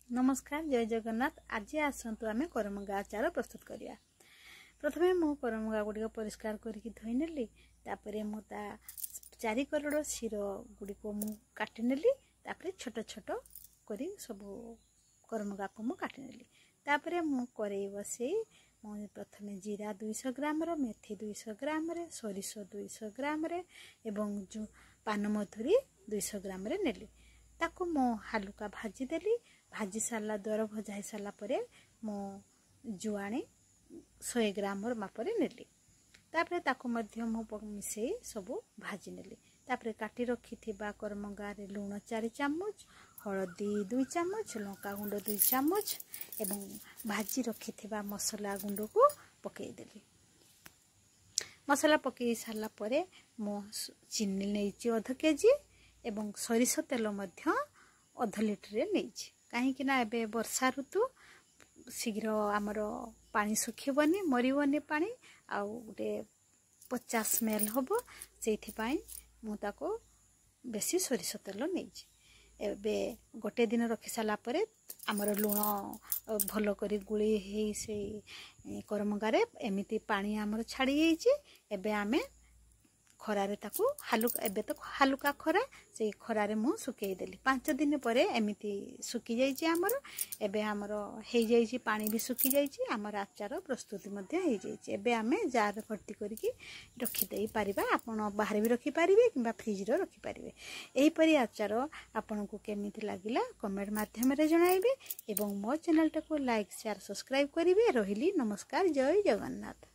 नमस्कार जय जगन्नाथ। आज आसतु आम करमंगा आचार प्रस्तुत करिया। प्रथमे मु करमंगा गुड़िक परिष्कार करके धोई नेली। तापरे मु ता चारि करोड़ शिर गुड़िक मु काटी नेली। तापरे छोट छोट करी सब करमंगा को मु काटी नेली। तापरे मु करेई बसई मु प्रथमे जीरा 200 ग्राम रो, मेथी 200 ग्राम रे, सोरिष 200 ग्राम रे एवं जो पान मधुरी 200 ग्राम रे नेली। ताको मो हालुका भाजी देली। भाजी सारा दर भजा हो सारा पर मो जुआणी 100 ग्राम मापरे नेली। तापरे ताको मध्य मो मिसई सब भाजी नेली। तापरे काटी रखी थिबा करमंगा रे लूण 4 चामच, हळदी 2 चामच, लंका गुंड 2 चामच एवं भाजी रखी थिबा मसला गुंड को पकई देली। मसला पकई सारा पर मो चीनी नेइची 1/2 केजी एवं सरिष तेल मध्य 1/2 लिटर नेइची। कहीं एबे वर्षा ऋतु शीघ्र आमर पानी सुखीबनी मरबनी पानी आ गोटे 50 स्मेल हम से मुझको बेसी सोरिष तेल नहीं। एबे गोटे दिन रखी सारा पर आमर लुण भल करी गुली हे से करमंगारे एमिति पानी आमर छाड़ी जाइए। एबे आमे खरारे ताकू हालुका एबे तो हालुका खरा से खरारे मु सुकई देली। 5 दिन पर एमिति सुखी जाइए। आमर एबे आमर हे जाइए, पानी भी सुखी जाइए। आमर आचार प्रस्तुति मध्य हे जाइए। एबे आमे जार भर्ती करके रखी देई परिबा। आपण बाहर भी रखी पारिबे किबा फ्रिज रो रखी पारिबे। एही परी आचार आपन को केमिति लागिला कमेंट माध्यम रे जणाइबे एवं मो चैनल टाको लाइक शेयर सब्सक्राइब करिवे। रहिली नमस्कार जय जगन्नाथ।